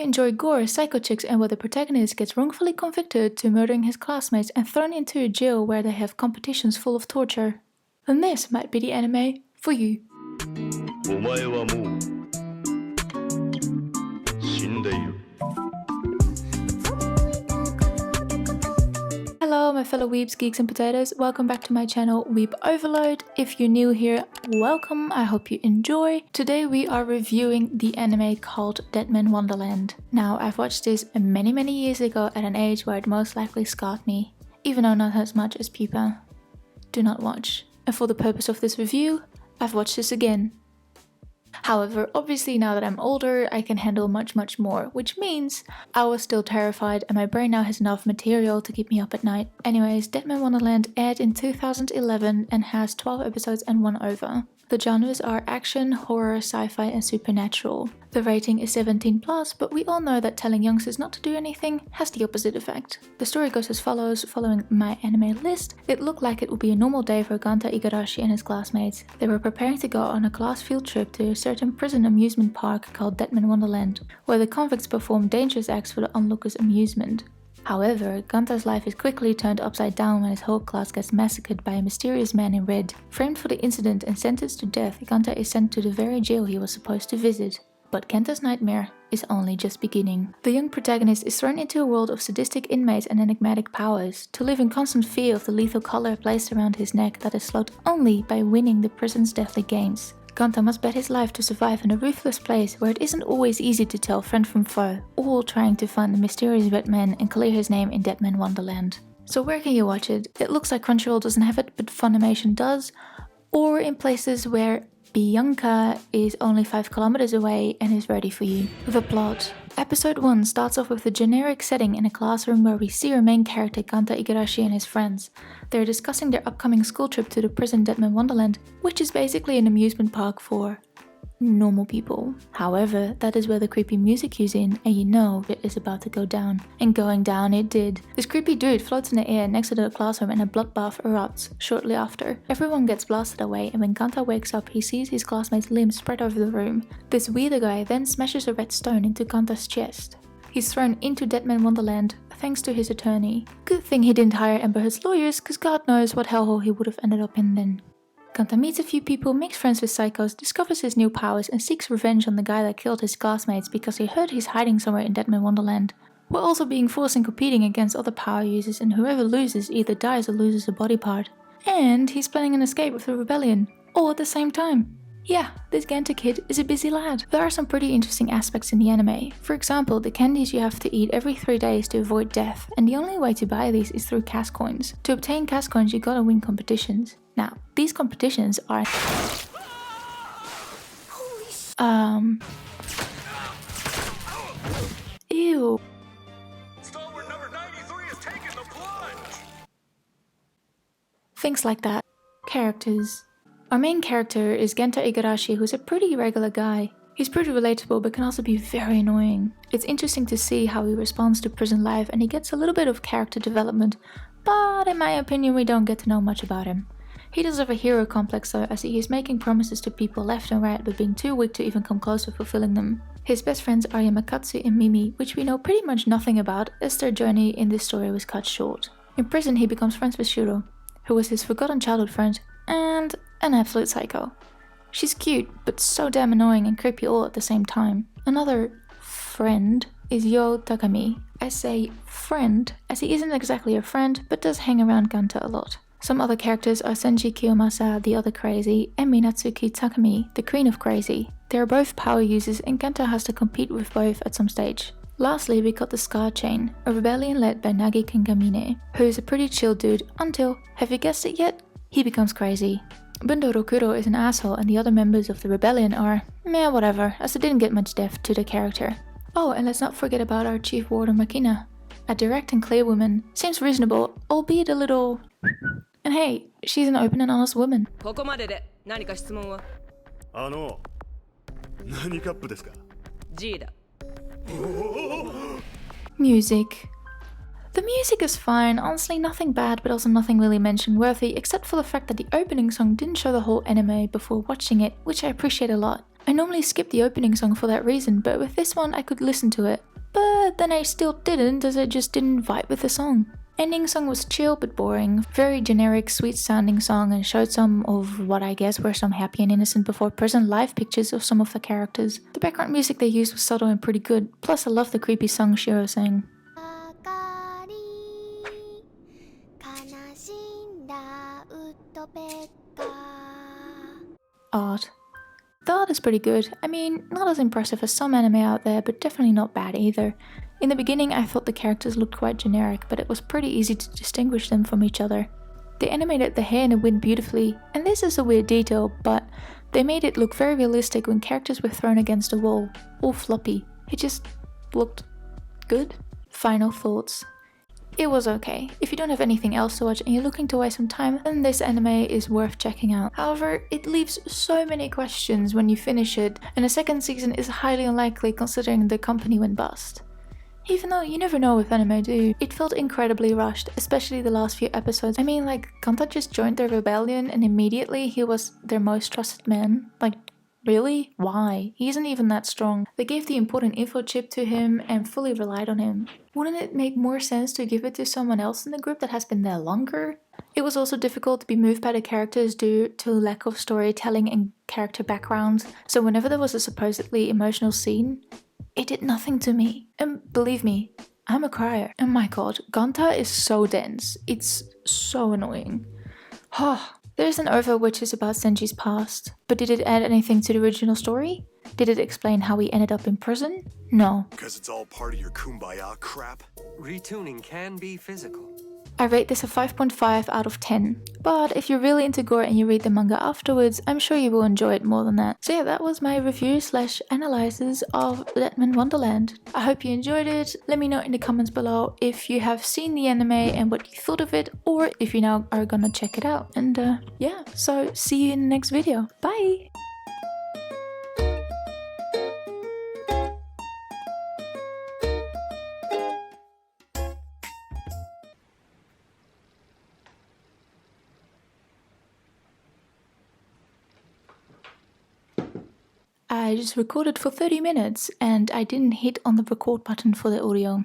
enjoy gore, psycho chicks, and where the protagonist gets wrongfully convicted to murdering his classmates and thrown into a jail where they have competitions full of torture, then this might be the anime for you. Hello my fellow weebs, geeks and potatoes, welcome back to my channel Weeb Overload. If you're new here, welcome, I hope you enjoy. Today we are reviewing the anime called Deadman Wonderland. Now I've watched this many years ago at an age where it most likely scarred me, even though not as much as people do not watch. And for the purpose of this review, I've watched this again. However, obviously now that I'm older, I can handle much more, which means I was still terrified and my brain now has enough material to keep me up at night. Anyways, Deadman Wonderland aired in 2011 and has 12 episodes and 1 OVA. The genres are action, horror, sci-fi and supernatural. The rating is 17+, but we all know that telling youngsters not to do anything has the opposite effect. The story goes as follows. Following my anime list, it looked like it would be a normal day for Ganta Igarashi and his classmates. They were preparing to go on a class field trip to a certain prison amusement park called Deadman Wonderland, where the convicts perform dangerous acts for the onlookers' amusement. However, Ganta's life is quickly turned upside down when his whole class gets massacred by a mysterious man in red. Framed for the incident and sentenced to death, Ganta is sent to the very jail he was supposed to visit. But Kenta's nightmare is only just beginning. The young protagonist is thrown into a world of sadistic inmates and enigmatic powers, to live in constant fear of the lethal collar placed around his neck that is slowed only by winning the prison's deathly games. Ganta must bet his life to survive in a ruthless place where it isn't always easy to tell friend from foe, all trying to find the mysterious red man and clear his name in Deadman Wonderland. So where can you watch it? It looks like Crunchyroll doesn't have it, but Funimation does, or in places where Bianca is only 5 kilometers away and is ready for you. The plot. Episode 1 starts off with a generic setting in a classroom where we see our main character Ganta Igarashi and his friends. They're discussing their upcoming school trip to the prison Deadman Wonderland, which is basically an amusement park for normal people. However, that is where the creepy music cues in and you know it is about to go down. And going down it did. This creepy dude floats in the air next to the classroom and a bloodbath erupts shortly after. Everyone gets blasted away and when Ganta wakes up he sees his classmates' limbs spread over the room. This weird guy then smashes a red stone into Ganta's chest. He's thrown into Deadman Wonderland thanks to his attorney. Good thing he didn't hire Amber Turd's lawyers, cause God knows what hellhole he would have ended up in then. Ganta meets a few people, makes friends with psychos, discovers his new powers and seeks revenge on the guy that killed his classmates because he heard he's hiding somewhere in Deadman Wonderland. We're also being forced and competing against other power users and whoever loses either dies or loses a body part. And he's planning an escape with the rebellion, all at the same time. Yeah, this Ganta kid is a busy lad. There are some pretty interesting aspects in the anime. For example, the candies you have to eat every 3 days to avoid death, and the only way to buy these is through cash coins. To obtain cash coins you gotta win competitions. Now, these competitions are Ew. Stalwart number 93 is taking the plunge. Things like that. Characters. Our main character is Ganta Igarashi, who's a pretty regular guy. He's pretty relatable but can also be very annoying. It's interesting to see how he responds to prison life and he gets a little bit of character development, but in my opinion we don't get to know much about him. He does have a hero complex though, as he is making promises to people left and right but being too weak to even come close to fulfilling them. His best friends are Yamakatsu and Mimi, which we know pretty much nothing about as their journey in this story was cut short. In prison he becomes friends with Shuro, who was his forgotten childhood friend and an absolute psycho. She's cute, but so damn annoying and creepy all at the same time. Another friend is Yo Takami. I say friend, as he isn't exactly a friend, but does hang around Ganta a lot. Some other characters are Senji Kiyomasa, the other crazy, and Minatsuki Takami, the queen of crazy. They are both power users and Ganta has to compete with both at some stage. Lastly, we got the Scar Chain, a rebellion led by Nagi Kengamine, who is a pretty chill dude until, have you guessed it yet? He becomes crazy. Bundo Rokuro is an asshole and the other members of the rebellion are meh whatever, as they didn't get much depth to the character. Oh, and let's not forget about our chief warden Makina. A direct and clear woman, seems reasonable, albeit a little... And hey, she's an open and honest woman. Music. The music is fine, honestly nothing bad but also nothing really mention worthy except for the fact that the opening song didn't show the whole anime before watching it, which I appreciate a lot. I normally skip the opening song for that reason, but with this one I could listen to it. but then I still didn't, as I just didn't vibe with the song. Ending song was chill but boring, very generic, sweet sounding song, and showed some of what I guess were some happy and innocent before present live pictures of some of the characters. The background music they used was subtle and pretty good, plus I love the creepy song Shiro sang. Art. The art is pretty good. I mean, not as impressive as some anime out there, but definitely not bad either. In the beginning I thought the characters looked quite generic, but it was pretty easy to distinguish them from each other. They animated the hair in the wind beautifully, and this is a weird detail, but they made it look very realistic when characters were thrown against a wall, all floppy. It just looked good. Final thoughts. It was okay. If you don't have anything else to watch and you're looking to waste some time, then this anime is worth checking out. However, it leaves so many questions when you finish it, and a second season is highly unlikely considering the company went bust. Even though you never know with anime, do you? It felt incredibly rushed, especially the last few episodes. I mean, like, Kanta just joined their rebellion and immediately he was their most trusted man. Like, really? Why? He isn't even that strong. They gave the important info chip to him and fully relied on him. Wouldn't it make more sense to give it to someone else in the group that has been there longer? It was also difficult to be moved by the characters due to lack of storytelling and character background, so whenever there was a supposedly emotional scene, it did nothing to me. And believe me, I'm a crier. And my god, Ganta is so dense. It's so annoying. There's an OVA which is about Senji's past, but did it add anything to the original story? Did it explain how he ended up in prison? No. Because it's all part of your kumbaya crap? Retuning can be physical. I rate this a 5.5 out of 10. But if you're really into gore and you read the manga afterwards, I'm sure you will enjoy it more than that. So yeah, that was my review / analysis of Deadman Wonderland. I hope you enjoyed it. Let me know in the comments below if you have seen the anime and what you thought of it, or if you now are gonna check it out. And yeah, so see you in the next video. Bye! I just recorded for 30 minutes and I didn't hit on the record button for the audio.